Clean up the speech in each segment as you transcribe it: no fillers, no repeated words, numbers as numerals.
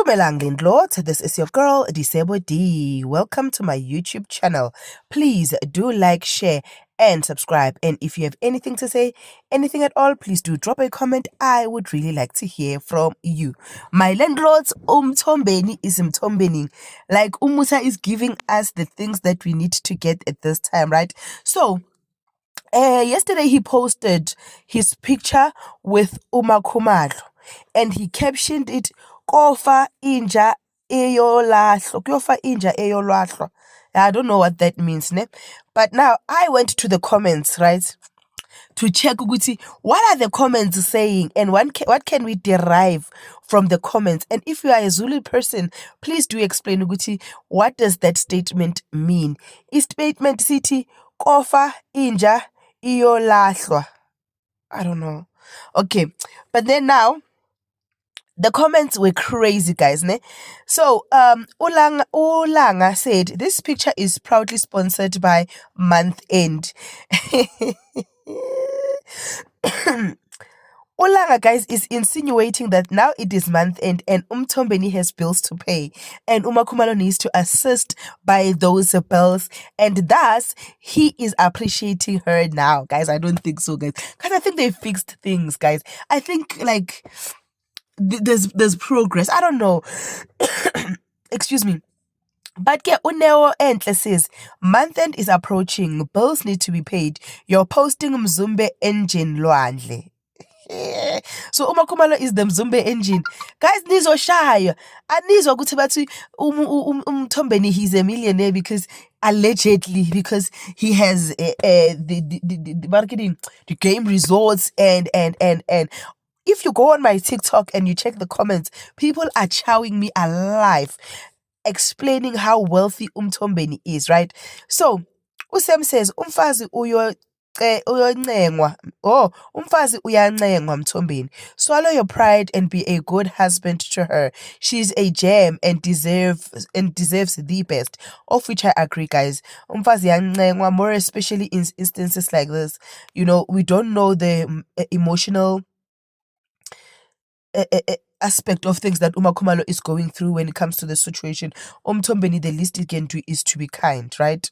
Dumelang Lindlord, this is your girl Disebo D. Welcome to my YouTube channel. Please do like, share, and subscribe. And if you have anything to say, anything at all, please do drop a comment. I would really like to hear from you. My landlords, Mtombeni is Mtombening. Like Umusa is giving us the things that we need to get at this time, right? So, yesterday he posted his picture with Uma Khumalo and he captioned it Kofa inja eyolahlo. Kofa inja eyolahlo. I don't know what that means, ne? But now I went to the comments, right? To check ukuthi what are the comments saying and what can we derive from the comments. And if you are a Zulu person, please do explain ukuthi what does that statement mean. Is statement sithi kofa inja iyolahlwa? I don't know. Okay, but then now the comments were crazy, guys, ne? So Ulanga said this picture is proudly sponsored by Month End. Ulanga, guys, is insinuating that now it is month end and Mtombeni has bills to pay and Uma Khumalo needs to assist by those bills, and thus he is appreciating her now. Guys, I don't think so, guys, because I think they fixed things, guys. I think like there's progress. I don't know. Excuse me. But ke Uneo Entle says, month end is approaching, bills need to be paid. You're posting Mzumbe engine Lwandle. So Uma Khumalo is the Mzumbe engine. Guys, nizoshaya. Anizwa ukuthi bathi Mtombeni he's a millionaire because allegedly because he has the marketing, the game resorts and if you go on my TikTok and you check the comments, people are chowing me alive, explaining how wealthy Mtombeni is, right? So, Usem says, umfazi uyancengwa Mtombeni. Swallow your pride and be a good husband to her. She's a gem and deserves the best. Of which I agree, guys. Umfazi uyancengwa, more especially in instances like this. You know, we don't know the emotional aspect of things that Uma Khumalo is going through when it comes to the situation. Mtombeni, the least he can do is to be kind, right?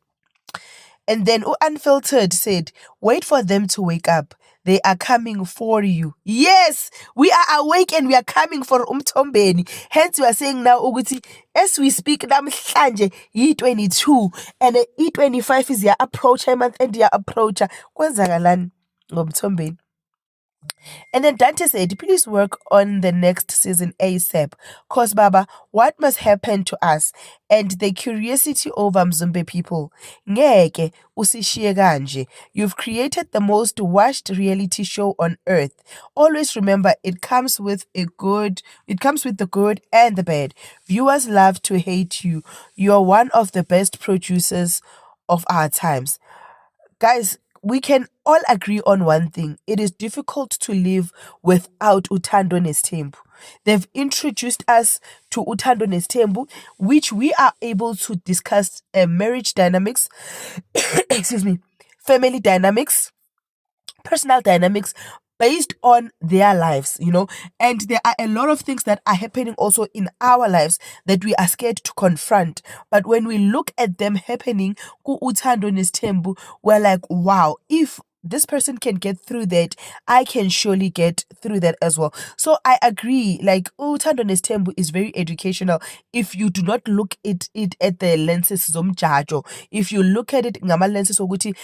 And then Unfiltered said, wait for them to wake up. They are coming for you. Yes, we are awake and we are coming for Mtombeni. Hence, we are saying now, Uguti, as we speak, namhlanje yi-22 and i-25 is your approach month and your approach. Kwenzakalani ngomthombeni? And then Dante said, please work on the next season ASAP. Cause Baba, what must happen to us? And the curiosity over Mzumbe people. Ngeke usishiye kanje. You've created the most watched reality show on earth. Always remember it comes with the good and the bad. Viewers love to hate you. You're one of the best producers of our times. Guys, we can all agree on one thing. It is difficult to live without Uthando Nestembu. They've introduced us to Uthando Nestembu, which we are able to discuss marriage dynamics, excuse me, family dynamics, personal dynamics, based on their lives, you know. And there are a lot of things that are happening also in our lives that we are scared to confront. But when we look at them happening, ku Uthando Nestembu, we're like, wow, if this person can get through that, I can surely get through that as well. So I agree, like Uthando Nestembu is very educational if you do not look at it at the lenses zomjajo. If you look at it ngama lenses ukuthi,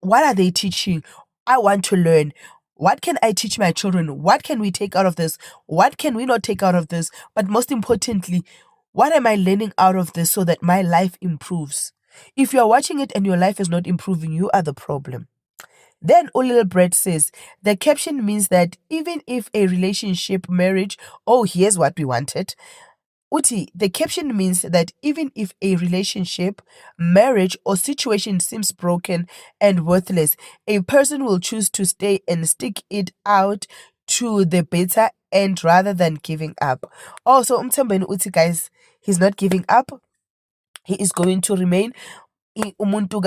what are they teaching? I want to learn. What can I teach my children? What can we take out of this? What can we not take out of this? But most importantly, what am I learning out of this so that my life improves? If you're watching it and your life is not improving, you are the problem. Then Little Bread says, the caption means that even if a relationship, marriage, oh, here's what we wanted. Uti, the caption means that even if a relationship, marriage, or situation seems broken and worthless, a person will choose to stay and stick it out to the bitter end rather than giving up. Also, Mtombeni Uti, guys, he's not giving up. He is going to remain umuntu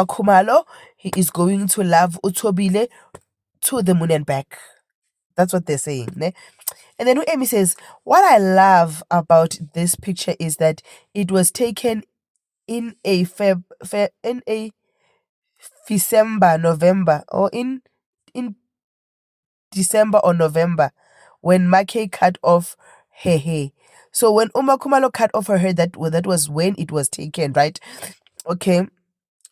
Khumalo. He is going to love Uthobile to the moon and back. That's what they're saying, ne? And then Amy says, what I love about this picture is that it was taken in a in a December, November, or in December or November when Make cut off her hair. So when Uma Khumalo cut off her hair, that was when it was taken, right? Okay.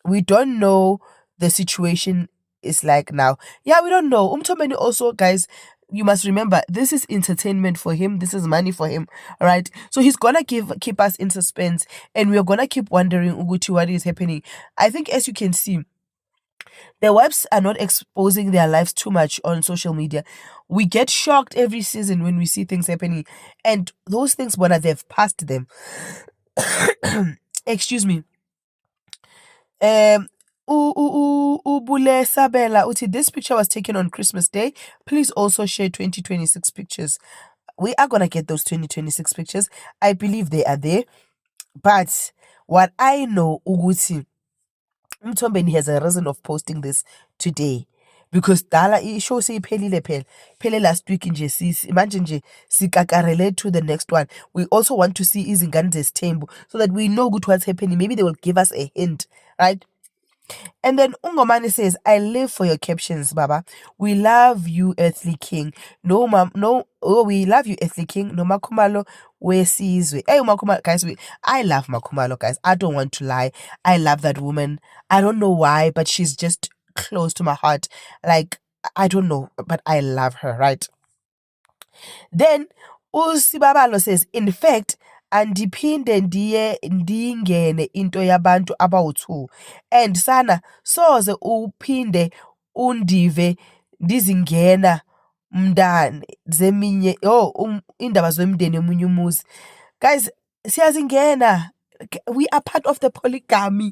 We don't know the situation is like now. Yeah, we don't know. Umtomeni also, guys, you must remember, this is entertainment for him. This is money for him, right? So he's gonna keep us in suspense, and we're gonna keep wondering, Uguchi, what is happening. I think, as you can see, the webs are not exposing their lives too much on social media. We get shocked every season when we see things happening, and those things, when they've passed them. Excuse me. Ubule Sabela uthi, this picture was taken on Christmas Day. Please also share 2026 pictures. We are gonna get those 2026 pictures. I believe they are there. But what I know, Uguti, Mtombeni has a reason of posting this today. Because dala isho seyiphelile phele last week nje manje nje sikakarele to the next one. We also want to see izingane zesithembu so that we know good what's happening. Maybe they will give us a hint, right? And then Ungomani says, I live for your captions, Baba. We love you, Earthly King. We love you, Earthly King. No Makumalo, where sees we. Hey, Makumalo, guys, I love Makumalo, guys. I don't want to lie. I love that woman. I don't know why, but she's just close to my heart. Like, I don't know, but I love her, right? Then uSibabalo says, in fact, andiphinde ndingene into yabantu abawu-2 and sana soze uphinde undive ndizingena mndane zeminye indaba zomndeni omunye umuzi. Guys, siyazingena. We are part of the polygamy.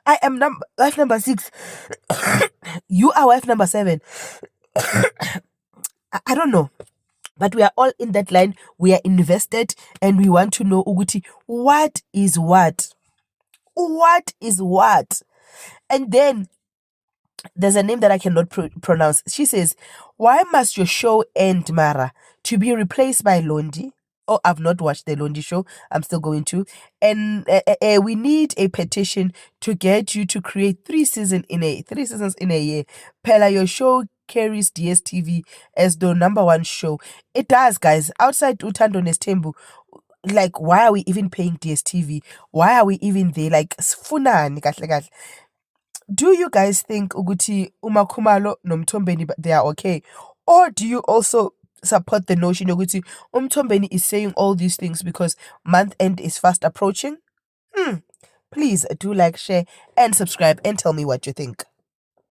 I am wife number 6. You are wife number 7. I don't know. But we are all in that line. We are invested, and we want to know, Uguti, what is what? What is what? And then there's a name that I cannot pronounce. She says, why must your show end, Mara, to be replaced by Londi? Oh, I've not watched the Londi show. I'm still going to. And we need a petition to get you to create 3 seasons in a year. Pella, your show carries DSTV as the #1 show. It does, guys. Outside Utando Nestembu, like, why are we even paying DSTV? Why are we even there? Like, funani kahle kahle. Do you guys think Uguti, Uma Khumalo, Nomtombeni, they are okay? Or do you also support the notion Uguti, Umtombeni is saying all these things because month end is fast approaching? Please do like, share, and subscribe and tell me what you think.